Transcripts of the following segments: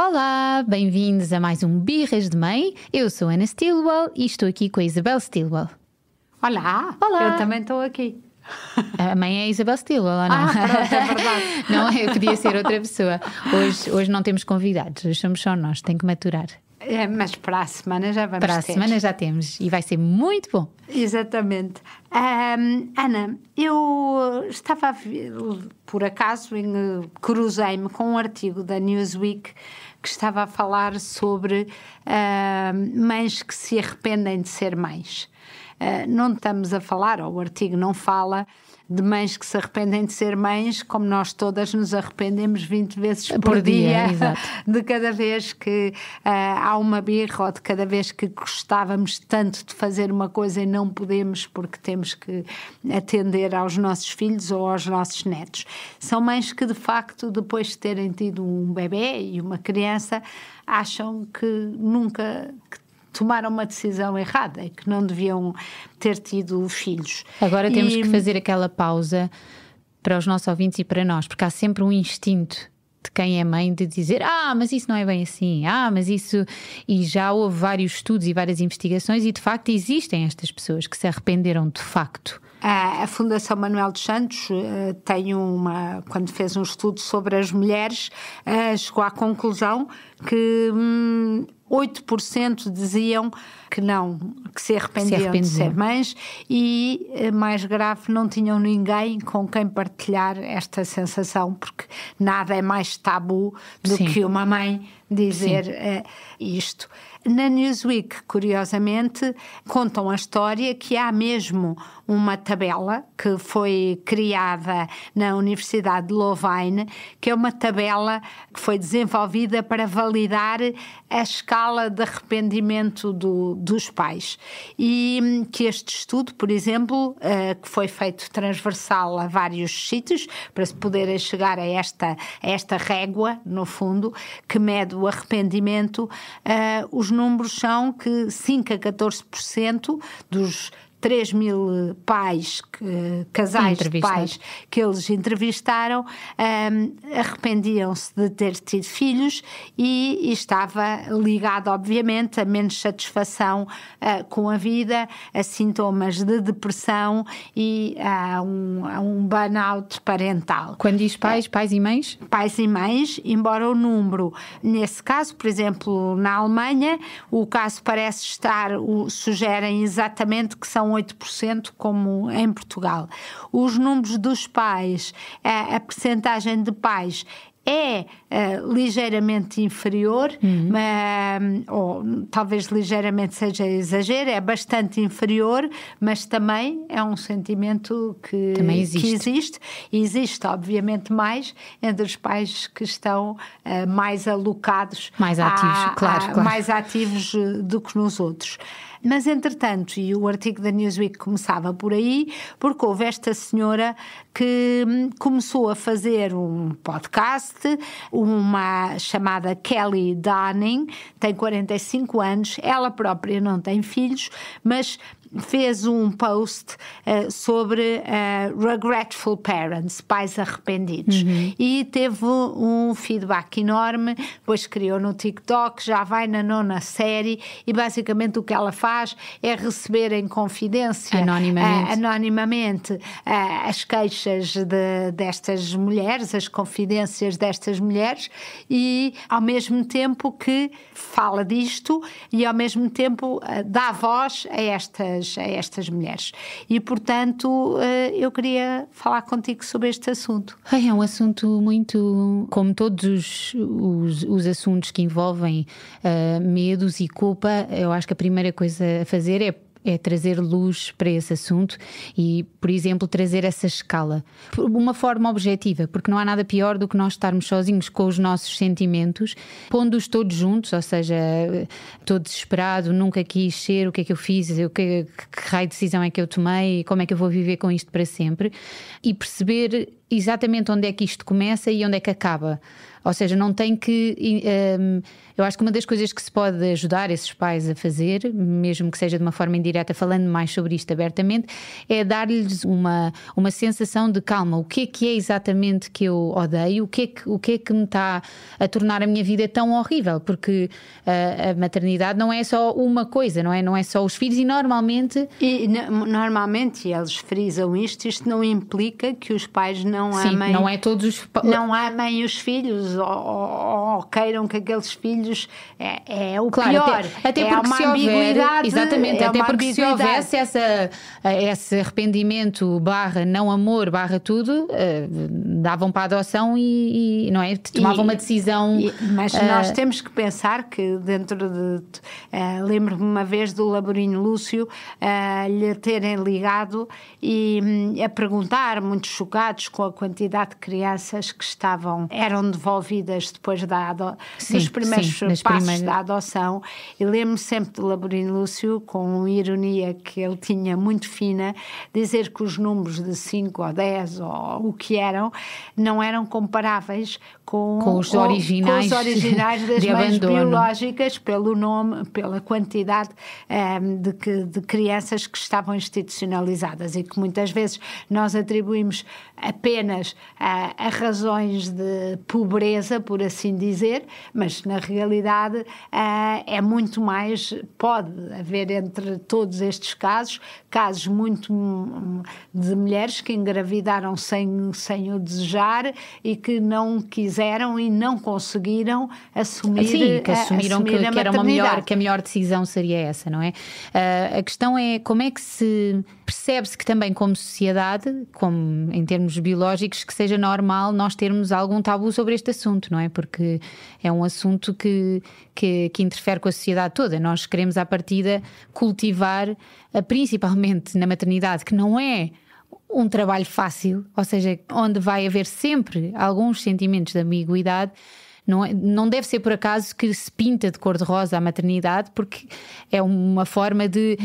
Olá, bem-vindos a mais um Birras de Mãe. Eu sou Ana Stilwell e estou aqui com a Isabel Stilwell. Olá, eu também estou aqui. A mãe é a Isabel Stilwell, ou não? Pronto, é verdade. Não, podia ser outra pessoa. Hoje não temos convidados, hoje somos só nós, tem que maturar. Mas para a semana já vamos ter. Para a semana já temos e vai ser muito bom. Exatamente. Ana, eu estava a ver, por acaso, cruzei-me com um artigo da Newsweek que estava a falar sobre mães que se arrependem de ser mães. Não estamos a falar, ou o artigo não fala, de mães que se arrependem de ser mães, como nós todas nos arrependemos 20 vezes por dia de cada vez que há uma birra ou de cada vez que gostávamos tanto de fazer uma coisa e não podemos porque temos que atender aos nossos filhos ou aos nossos netos. São mães que, de facto, depois de terem tido um bebê e uma criança, acham que nunca tomaram uma decisão errada e que não deviam ter tido filhos. Agora temos que fazer aquela pausa para os nossos ouvintes e para nós, porque há sempre um instinto de quem é mãe de dizer mas isso não é bem assim, mas isso... E já houve vários estudos e várias investigações e de facto existem estas pessoas que se arrependeram de facto. A Fundação Manuel dos Santos quando fez um estudo sobre as mulheres, chegou à conclusão que 8% diziam que não, que se arrependiam de ser mães e, mais grave, não tinham ninguém com quem partilhar esta sensação, porque nada é mais tabu do que uma mãe dizer isto. Na Newsweek, curiosamente, contam a história que há mesmo uma tabela que foi criada na Universidade de Louvain, que é uma tabela que foi desenvolvida para validar a escala de arrependimento dos pais. E que este estudo, por exemplo, que foi feito transversal a vários sítios, para se poderem chegar a esta régua, no fundo, que mede o arrependimento, os números são que 5 a 14% dos 3.000 pais, casais de pais que eles entrevistaram, arrependiam-se de ter tido filhos e estava ligado, obviamente, a menos satisfação com a vida, a sintomas de depressão e a um burnout parental. Quando diz pais e mães? Pais e mães, embora o número, nesse caso, por exemplo, na Alemanha, o caso parece sugerem exatamente que são 8%, como em Portugal. Os números dos pais, a percentagem de pais é ligeiramente inferior, ou talvez ligeiramente seja exagero, é bastante inferior, mas também é um sentimento que existe. E existe, obviamente, mais entre os pais que estão mais alocados, mais ativos, claro. Mais ativos do que nos outros. Mas, entretanto, e o artigo da Newsweek começava por aí, porque houve esta senhora que começou a fazer um podcast, uma chamada Kelly Dunning, tem 45 anos, ela própria não tem filhos, mas fez um post sobre regretful parents, pais arrependidos, e teve um feedback enorme. Depois criou no TikTok, já vai na 9ª série, e basicamente o que ela faz é receber em confidência, anonimamente as queixas destas mulheres, as confidências destas mulheres, e ao mesmo tempo que fala disto e ao mesmo tempo dá voz a estas mulheres. E, portanto, eu queria falar contigo sobre este assunto. É um assunto muito... Como todos os assuntos que envolvem medos e culpa, eu acho que a primeira coisa a fazer é trazer luz para esse assunto e, por exemplo, trazer essa escala de uma forma objetiva, porque não há nada pior do que nós estarmos sozinhos com os nossos sentimentos, pondo-os todos juntos, ou seja, estou desesperado, nunca quis ser, o que é que eu fiz, que raio de decisão é que eu tomei, como é que eu vou viver com isto para sempre, e perceber exatamente onde é que isto começa e onde é que acaba. Ou seja, não tem que... eu acho que uma das coisas que se pode ajudar esses pais a fazer, mesmo que seja de uma forma indireta, falando mais sobre isto abertamente, é dar-lhes uma sensação de calma. O que é exatamente que eu odeio? O que é que me está a tornar a minha vida tão horrível? Porque a maternidade não é só uma coisa, não é? Não é só os filhos e normalmente eles frisam isto não implica que os pais não amem... não é todos os... Não amem os filhos ou queiram que aqueles filhos é o claro, pior. Até porque uma se houver, ambiguidade. exatamente, até porque ambiguidade. Se houvesse esse arrependimento / não amor / tudo, davam para a adoção e não é? Tomavam uma decisão. Mas nós temos que pensar que dentro de... lembro-me uma vez do Laborinho Lúcio lhe terem ligado e a perguntar, muito chocados com a quantidade de crianças que eram devolvidas depois dos primeiros passos da adoção. E lembro-me sempre do Laborinho Lúcio, com ironia que ele tinha muito fina, dizer que os números de 5 ou 10 ou o que eram, não eram comparáveis com os originais das mães biológicas, pelo nome, pela quantidade de crianças que estavam institucionalizadas, e que muitas vezes nós atribuímos apenas a razões de pobreza, por assim dizer, mas na realidade é muito mais, pode haver entre todos estes casos muito de mulheres que engravidaram sem o desejar e que não quiseram e não conseguiram assumir. Sim, que assumiram que era que a melhor decisão seria essa, não é? A questão é como é que percebe-se que também como sociedade, como em termos biológicos, que seja normal nós termos algum tabu sobre este assunto, não é? Porque é um assunto que interfere com a sociedade toda. Nós queremos à partida cultivar, principalmente na maternidade, que não é um trabalho fácil, ou seja, onde vai haver sempre alguns sentimentos de ambiguidade. Não deve ser por acaso que se pinta de cor-de-rosa a maternidade, porque é uma forma de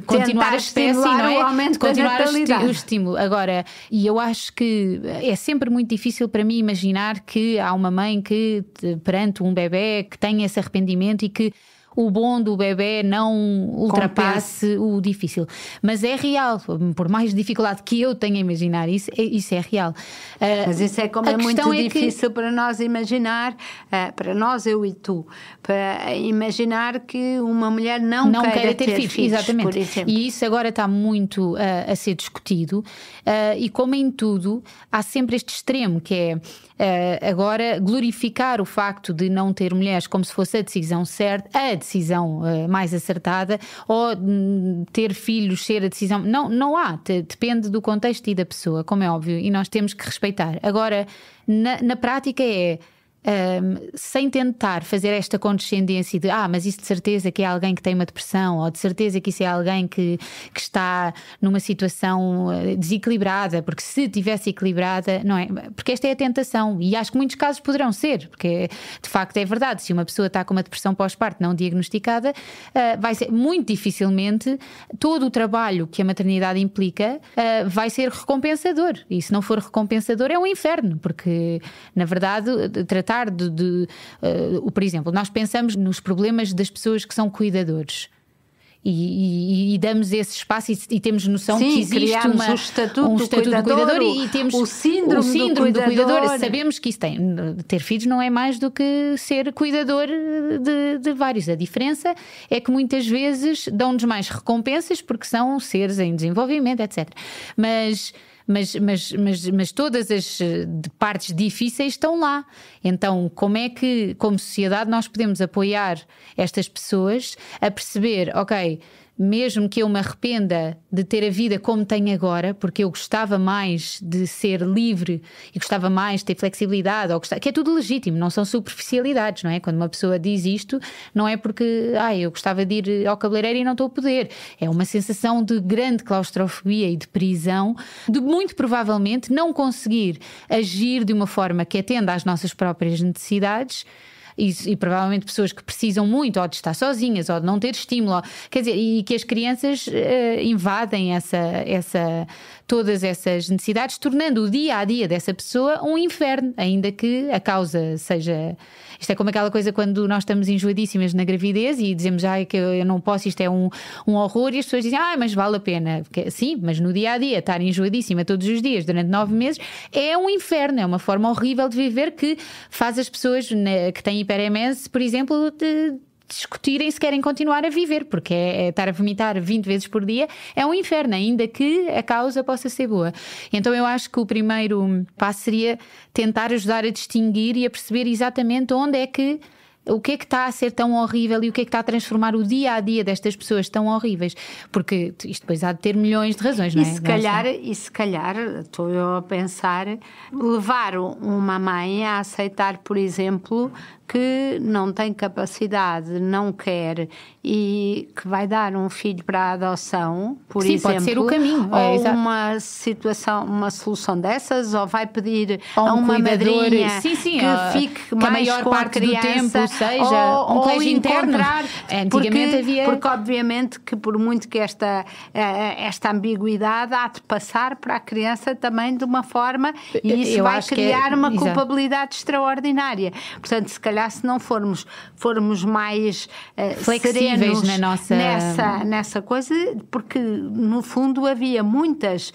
continuar a espécie, não é? De continuar o estímulo. Agora, e eu acho que é sempre muito difícil para mim imaginar que há uma mãe que, perante um bebê, que tenha esse arrependimento e que o bom do bebê não ultrapasse o difícil. Mas é real, por mais dificuldade que eu tenha a imaginar isso é real. Mas isso é muito difícil para nós imaginar, para nós, eu e tu, para imaginar que uma mulher não queira ter filhos. Exatamente. Por exemplo. E isso agora está muito a ser discutido, e como em tudo, há sempre este extremo, que é agora glorificar o facto de não ter mulheres como se fosse a decisão certa, a decisão mais acertada, ou ter filhos ser a decisão. Não há, depende do contexto e da pessoa, como é óbvio, e nós temos que respeitar. Agora, na prática sem tentar fazer esta condescendência de mas isso de certeza que é alguém que tem uma depressão, ou de certeza que isso é alguém que está numa situação desequilibrada, porque se tivesse equilibrada, não é? Porque esta é a tentação, e acho que muitos casos poderão ser, porque de facto é verdade, se uma pessoa está com uma depressão pós-parto não diagnosticada, vai ser muito dificilmente todo o trabalho que a maternidade implica vai ser recompensador, e se não for recompensador é um inferno, porque na verdade tratar por exemplo, nós pensamos nos problemas das pessoas que são cuidadores e damos esse espaço e temos noção que existe um estatuto do cuidador e temos o síndrome do cuidador. Sabemos que isso ter filhos não é mais do que ser cuidador de vários. A diferença é que muitas vezes dão-nos mais recompensas porque são seres em desenvolvimento, etc. Mas todas as partes difíceis estão lá. Então, como é que, como sociedade, nós podemos apoiar estas pessoas a perceber, ok, mesmo que eu me arrependa de ter a vida como tenho agora, porque eu gostava mais de ser livre e gostava mais de ter flexibilidade, que é tudo legítimo, não são superficialidades, não é? Quando uma pessoa diz isto, não é porque eu gostava de ir ao cabeleireiro e não estou a poder. É uma sensação de grande claustrofobia e de prisão, de muito provavelmente não conseguir agir de uma forma que atenda às nossas próprias necessidades, e provavelmente pessoas que precisam muito ou de estar sozinhas ou de não ter estímulo, quer dizer, e que as crianças invadem todas essas necessidades, tornando o dia a dia dessa pessoa um inferno, ainda que a causa seja... Isto é como aquela coisa quando nós estamos enjoadíssimas na gravidez e dizemos que eu não posso, isto é um horror, e as pessoas dizem mas vale a pena. Sim, mas no dia a dia estar enjoadíssima todos os dias durante 9 meses é um inferno, é uma forma horrível de viver que faz as pessoas que têm hiper-MS, por exemplo, discutirem se querem continuar a viver, porque estar a vomitar 20 vezes por dia é um inferno, ainda que a causa possa ser boa. Então eu acho que o primeiro passo seria tentar ajudar a distinguir e a perceber exatamente o que é que está a ser tão horrível e o que é que está a transformar o dia-a-dia destas pessoas tão horríveis, porque isto depois há de ter milhões de razões, não é? E se calhar, estou eu a pensar, levar uma mãe a aceitar, por exemplo, que não tem capacidade, não quer e que vai dar um filho para a adoção, por exemplo. Sim, pode ser o caminho. Ou uma situação, uma solução dessas, ou vai pedir a uma madrinha que fique mais com a criança, do tempo seja um colégio interno. Antigamente havia... Porque obviamente que por muito que esta ambiguidade há de passar para a criança também de uma forma, e isso vai criar uma culpabilidade extraordinária. Portanto, se calhar se não formos mais flexíveis nessa coisa, porque no fundo havia muitas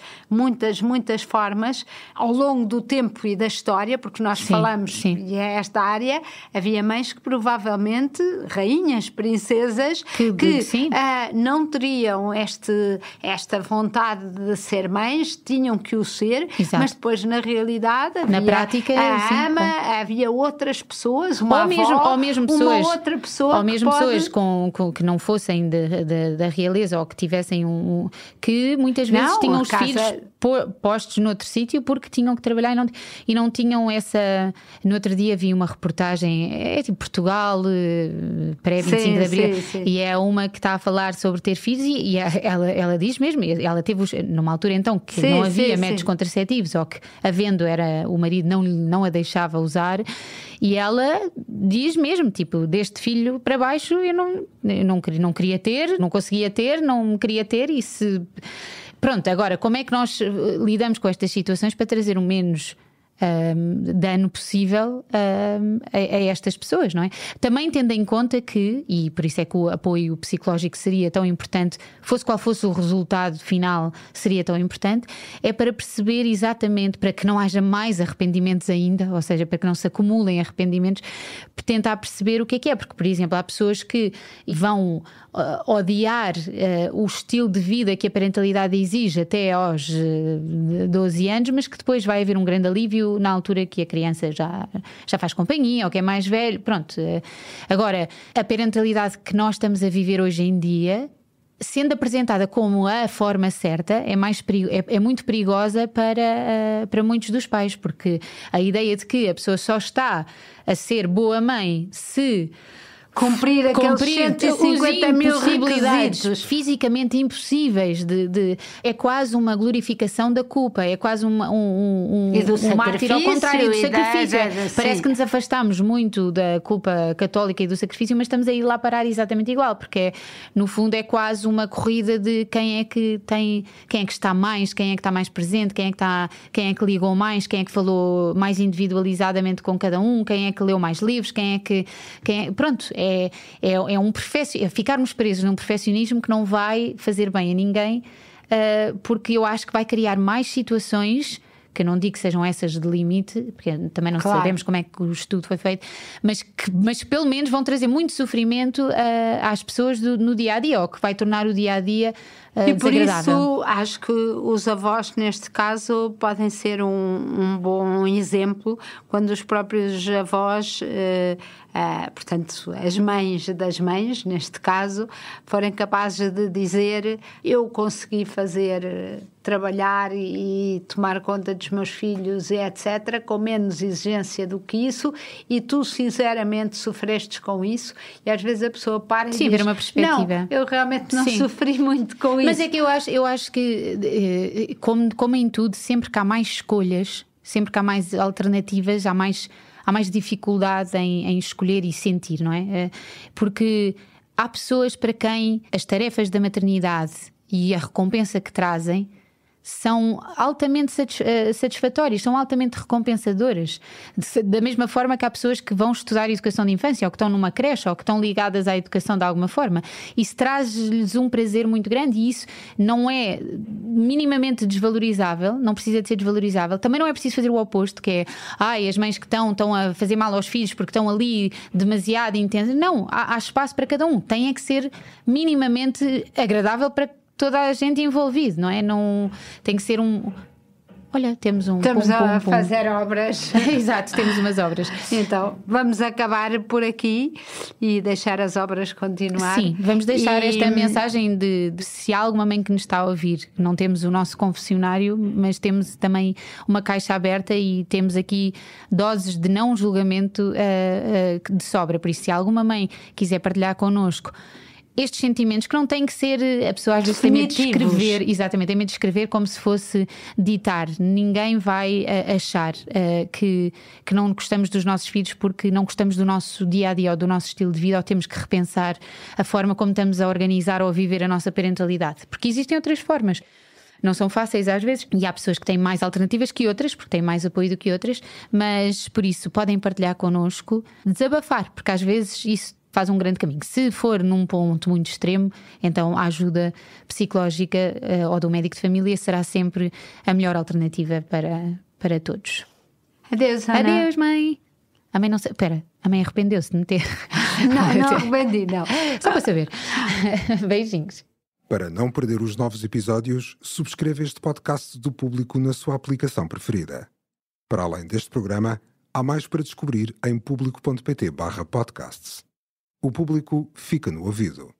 formas ao longo do tempo e da história, porque nós falamos, e é esta área, havia mães que provavelmente, rainhas, princesas, que não teriam esta vontade de ser mães, tinham que o ser, mas depois na realidade havia, na prática, havia outras pessoas, ou mesmo pessoas, uma outra pessoa, ou mesmo pessoas que não fossem da realeza, ou que tivessem que muitas vezes tinham os filhos postos noutro sítio porque tinham que trabalhar e não tinham essa... No outro dia vi uma reportagem, tipo Portugal, pré-25 de Abril, e é uma que está a falar sobre ter filhos e ela diz mesmo, ela teve numa altura então que não havia métodos contraceptivos, ou que havendo o marido não a deixava usar, e ela diz mesmo, tipo, deste filho para baixo eu não queria ter, não conseguia ter, não queria ter, e se... Pronto, agora, como é que nós lidamos com estas situações para trazer o menos dano possível a estas pessoas, não é? Também tendo em conta que, e por isso é que o apoio psicológico seria tão importante, fosse qual fosse o resultado final, seria tão importante, é para perceber exatamente, para que não haja mais arrependimentos ainda, ou seja, para que não se acumulem arrependimentos, tentar perceber o que é, porque, por exemplo, há pessoas que vão odiar o estilo de vida que a parentalidade exige até aos 12 anos, mas que depois vai haver um grande alívio na altura que a criança já faz companhia ou que é mais velho. Pronto. Agora, a parentalidade que nós estamos a viver hoje em dia, sendo apresentada como a forma certa, é muito perigosa para muitos dos pais, porque a ideia de que a pessoa só está a ser boa mãe se cumprir aqueles 150 mil requisitos fisicamente impossíveis é quase uma glorificação da culpa, é quase um mártir ao contrário do sacrifício. Parece que nos afastamos muito da culpa católica e do sacrifício, mas estamos a ir lá parar exatamente igual, porque no fundo é quase uma corrida de quem é que está mais, quem é que está mais presente, quem é que ligou mais, quem é que falou mais individualizadamente com cada um, quem é que leu mais livros, pronto. É ficarmos presos num perfeccionismo que não vai fazer bem a ninguém, porque eu acho que vai criar mais situações, que eu não digo que sejam essas de limite, porque também não sabemos como é que o estudo foi feito, mas pelo menos vão trazer muito sofrimento às pessoas no dia-a-dia, ou que vai tornar o dia-a-dia e por isso acho que os avós neste caso podem ser um bom exemplo, quando os próprios avós, portanto as mães das mães neste caso, forem capazes de dizer: eu consegui trabalhar e tomar conta dos meus filhos e etc, com menos exigência do que isso, e tu sinceramente sofrestes com isso. E às vezes a pessoa para e diz: ver uma perspectiva. Não, eu realmente não sofri muito com isso. Mas é que eu acho que como em tudo, sempre que há mais escolhas, sempre que há mais alternativas, há há mais dificuldade em escolher e sentir, não é? Porque há pessoas para quem as tarefas da maternidade e a recompensa que trazem são altamente satisfatórias, são altamente recompensadoras. Da mesma forma que há pessoas que vão estudar educação de infância, ou que estão numa creche, ou que estão ligadas à educação de alguma forma. Isso traz-lhes um prazer muito grande, e isso não é minimamente desvalorizável, não precisa de ser desvalorizável. Também não é preciso fazer o oposto, que é as mães que estão a fazer mal aos filhos porque estão ali demasiado intensas. Não, há espaço para cada um. Tem é que ser minimamente agradável para toda a gente envolvida, não é? Não, tem que ser Olha, temos Estamos a fazer obras. Exato, temos umas obras. Então, vamos acabar por aqui e deixar as obras continuar. Sim, vamos deixar esta mensagem de se há alguma mãe que nos está a ouvir. Não temos o nosso confessionário, mas temos também uma caixa aberta e temos aqui doses de não julgamento de sobra. Por isso, se alguma mãe quiser partilhar connosco estes sentimentos, que não têm que ser, a pessoa às vezes tem medo de escrever, exatamente, tem medo de escrever como se fosse ditar. Ninguém vai achar que não gostamos dos nossos filhos porque não gostamos do nosso dia-a-dia ou do nosso estilo de vida, ou temos que repensar a forma como estamos a organizar ou a viver a nossa parentalidade, porque existem outras formas. Não são fáceis às vezes, e há pessoas que têm mais alternativas que outras, porque têm mais apoio do que outras, mas por isso podem partilhar connosco, desabafar, porque às vezes isso faz um grande caminho. Se for num ponto muito extremo, então a ajuda psicológica ou do médico de família será sempre a melhor alternativa para todos. Adeus, Ana. Adeus, mãe. A mãe não sei. Espera, a mãe arrependeu-se de me ter. Não arrependi, não. Só para saber. Beijinhos. Para não perder os novos episódios, subscreva este podcast do Público na sua aplicação preferida. Para além deste programa, há mais para descobrir em público.pt/podcasts. O Público fica no ouvido.